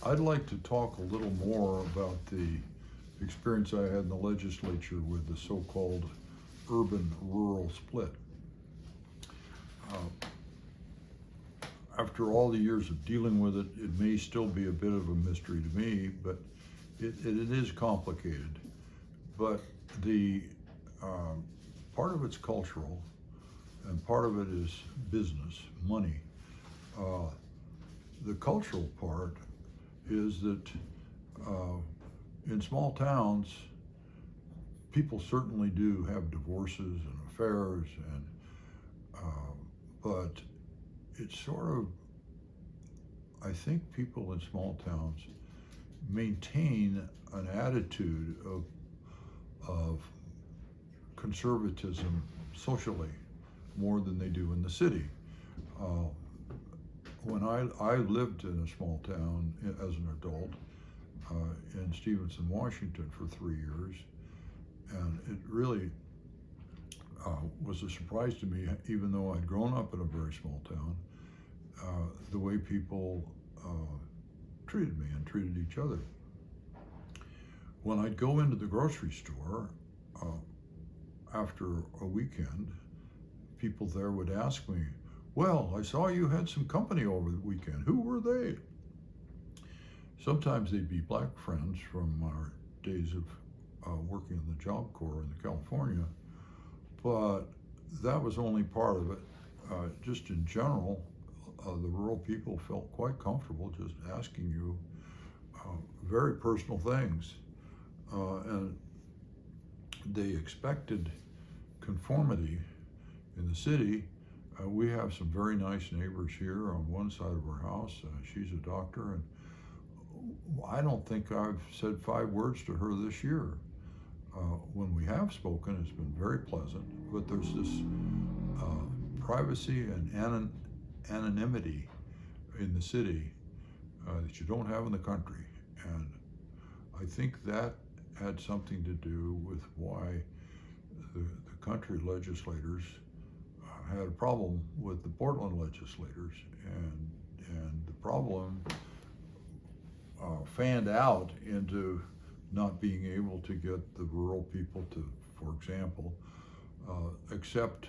I'd like to talk a little more about the experience I had in the legislature with the so-called urban-rural split. Uh, After all the years of dealing with it, it may still be a bit of a mystery to me, but it is complicated. But the part of it's cultural, and part of it is business, money. Uh, the cultural part is that in small towns, people certainly do have divorces and affairs, and but it's sort of, I think people in small towns maintain an attitude of conservatism socially more than they do in the city. Uh, when I lived in a small town as an adult in Stevenson, Washington for 3 years, and it really was a surprise to me, even though I'd grown up in a very small town, the way people treated me and treated each other. When I'd go into the grocery store after a weekend, people there would ask me, "Well, I saw you had some company over the weekend. Who were they?" Sometimes they'd be black friends from our days of working in the Job Corps in California, but that was only part of it. Just in general, the rural people felt quite comfortable just asking you very personal things, and they expected conformity. In the city, we have some very nice neighbors here on one side of our house. She's a doctor, and I don't think I've said 5 words to her this year. When we have spoken, it's been very pleasant, but there's this privacy and anonymity in the city that you don't have in the country. And I think that had something to do with why the country legislators had a problem with the Portland legislators, and the problem fanned out into not being able to get the rural people to, for example, accept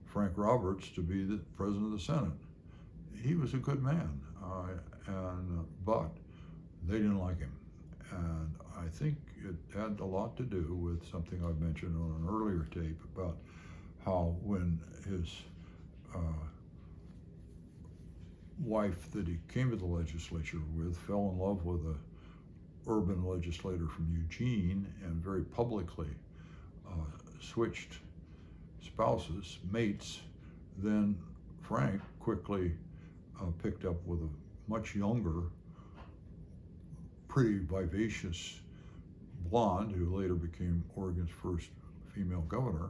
Frank Roberts to be the president of the Senate. He was a good man, but they didn't like him. And I think it had a lot to do with something I mentioned on an earlier tape about how when his wife that he came to the legislature with fell in love with a urban legislator from Eugene and very publicly switched spouses, mates, then Frank quickly picked up with a much younger, pretty vivacious blonde who later became Oregon's first female governor.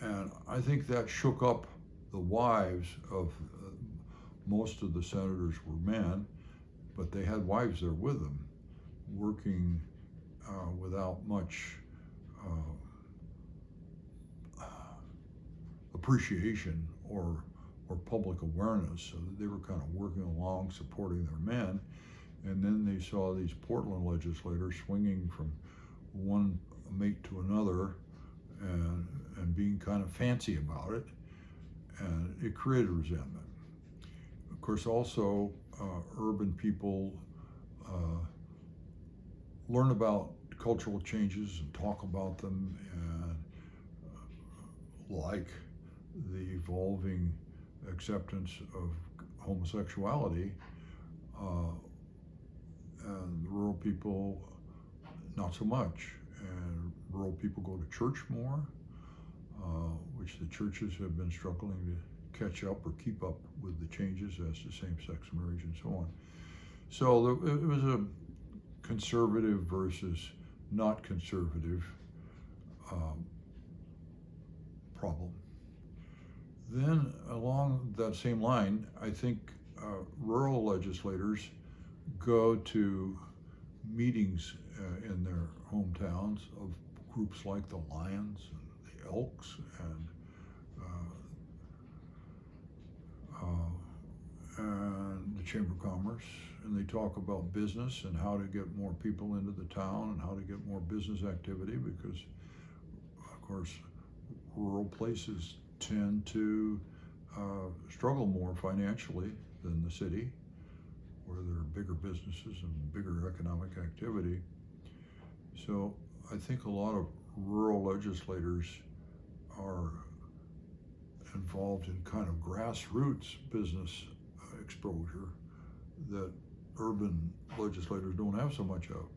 And I think that shook up the wives of most of the senators were men, but they had wives there with them, working without much appreciation or public awareness, so that they were kind of working along, supporting their men. And then they saw these Portland legislators swinging from one mate to another and being kind of fancy about it, and it created resentment. Of course, also urban people learn about cultural changes and talk about them, and like the evolving acceptance of homosexuality, and rural people not so much. And rural people go to church more, which the churches have been struggling to catch up or keep up with the changes as to same-sex marriage and so on. So it was a conservative versus not conservative problem. Then along that same line, I think rural legislators go to meetings in their hometowns of groups like the Lions and the Elks and Chamber of Commerce, and they talk about business and how to get more people into the town and how to get more business activity, because of course rural places tend to struggle more financially than the city, where there are bigger businesses and bigger economic activity. So I think a lot of rural legislators are involved in kind of grassroots business exposure that urban legislators don't have so much of.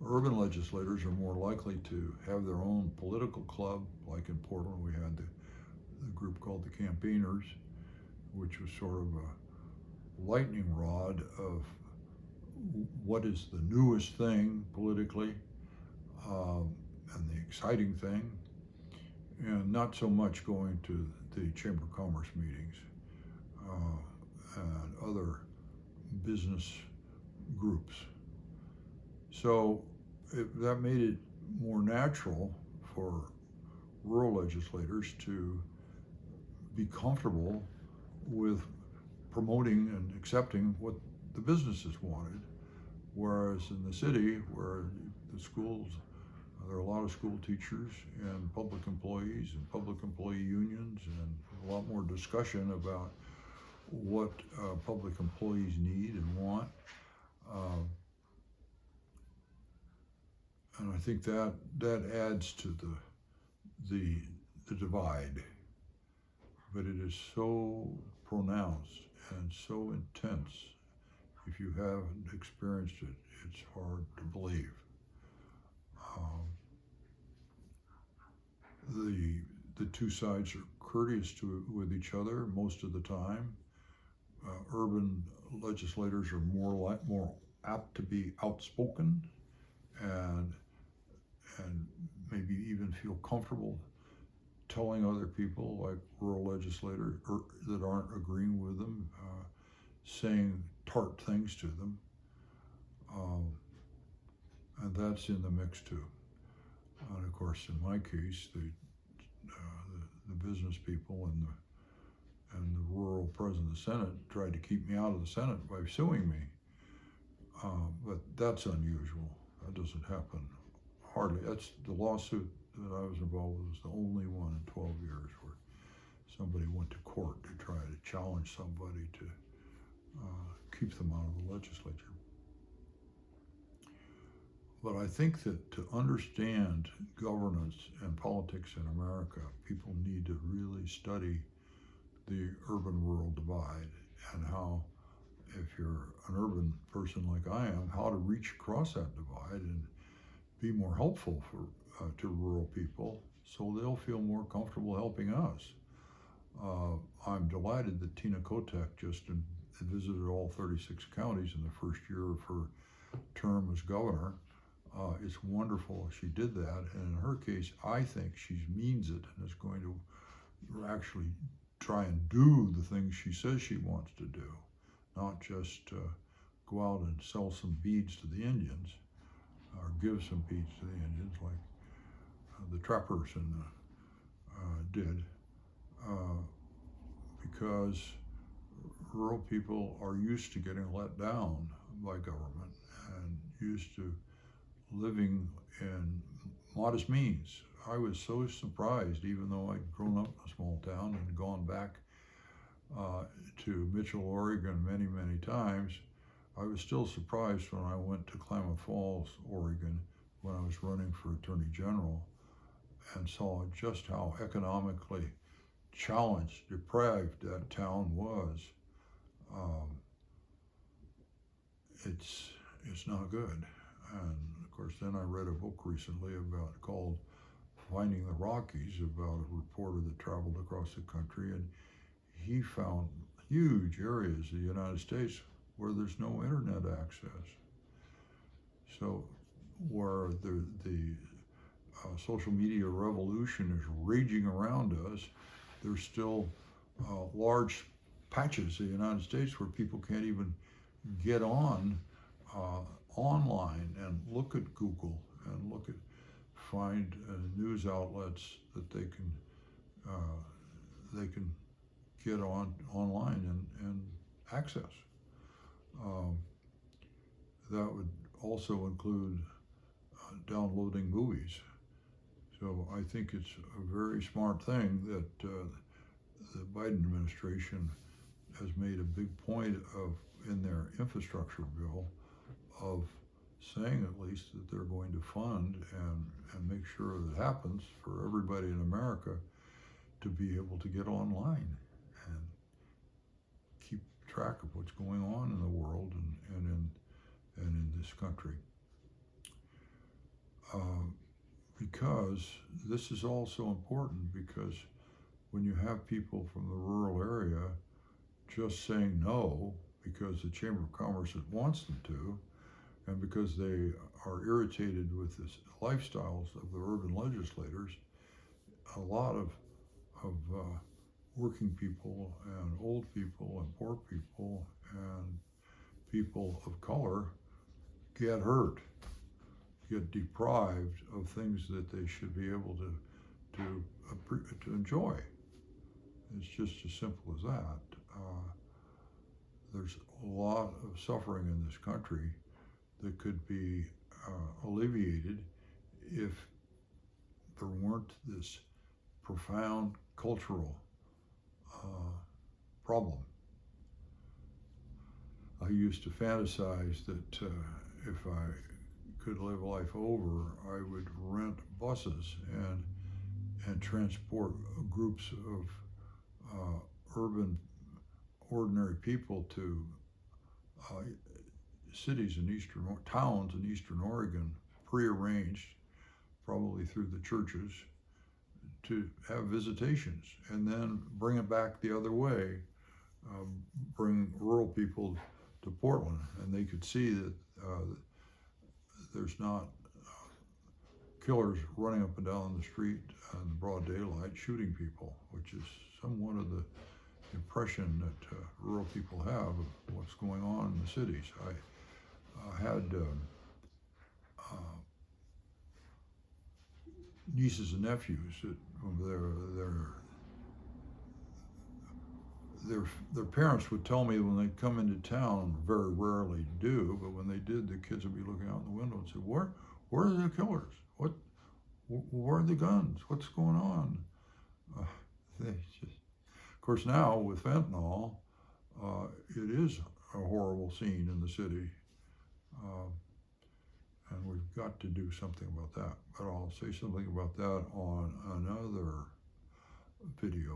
Urban legislators are more likely to have their own political club, like in Portland we had the group called the Campaigners, which was sort of a lightning rod of what is the newest thing politically, and the exciting thing, and not so much going to the Chamber of Commerce meetings and other business groups. So that made it more natural for rural legislators to be comfortable with promoting and accepting what the businesses wanted, whereas in the city, where the schools, there are a lot of school teachers and public employees and public employee unions, and a lot more discussion about what public employees need and want. And I think that adds to the divide. But it is so pronounced and so intense. If you haven't experienced it, it's hard to believe. The two sides are courteous with each other most of the time. Urban legislators are more apt to be outspoken and maybe even feel comfortable telling other people, like rural legislators that aren't agreeing with them, saying tart things to them, and that's in the mix too. And of course, in my case, the business people and the rural president of the Senate tried to keep me out of the Senate by suing me, but that's unusual. That doesn't happen hardly. That's the lawsuit that I was involved with was the only one in 12 years where somebody went to court to try to challenge somebody to keep them out of the legislature. But I think that to understand governance and politics in America, people need to really study the urban-rural divide and how, if you're an urban person like I am, how to reach across that divide and be more helpful to rural people so they'll feel more comfortable helping us. I'm delighted that Tina Kotek just visited all 36 counties in the first year of her term as governor. It's wonderful she did that, and in her case, I think she means it and is going to actually try and do the things she says she wants to do, not just go out and sell some beads to the Indians or give some beads to the Indians like the trappers did, because rural people are used to getting let down by government and used to living in modest means. I was so surprised, even though I'd grown up in a small town and gone back to Mitchell, Oregon many, many times. I was still surprised when I went to Klamath Falls, Oregon, when I was running for Attorney General, and saw just how economically challenged, deprived that town was. It's not good. And of course, then I read a book recently called Finding the Rockies, about a reporter that traveled across the country, and he found huge areas of the United States where there's no internet access. So where the social media revolution is raging around us, there's still large patches of the United States where people can't even get on online and look at Google and find news outlets that they can get online and access. Um, that would also include downloading movies. So I think it's a very smart thing that the Biden administration has made a big point of in their infrastructure bill of saying at least that they're going to fund and make sure that happens for everybody in America to be able to get online and keep track of what's going on in the world and in this country. Because this is also important, because when you have people from the rural area just saying no because the Chamber of Commerce wants them to, and because they are irritated with the lifestyles of the urban legislators, a lot of working people and old people and poor people and people of color get hurt, get deprived of things that they should be able to enjoy. It's just as simple as that. There's a lot of suffering in this country that could be alleviated if there weren't this profound cultural problem. I used to fantasize that if I could live life over, I would rent buses and transport groups of urban ordinary people to cities in towns in Eastern Oregon, prearranged, probably through the churches, to have visitations, and then bring it back the other way, bring rural people to Portland, and they could see that there's not killers running up and down the street in broad daylight shooting people, which is somewhat of the impression that rural people have of what's going on in the cities. I had nieces and nephews that their parents would tell me when they'd come into town, very rarely do, but when they did, the kids would be looking out the window and say, where are the killers? Where are the guns? What's going on? Of course, now with fentanyl, it is a horrible scene in the city. And we've got to do something about that. But I'll say something about that on another video.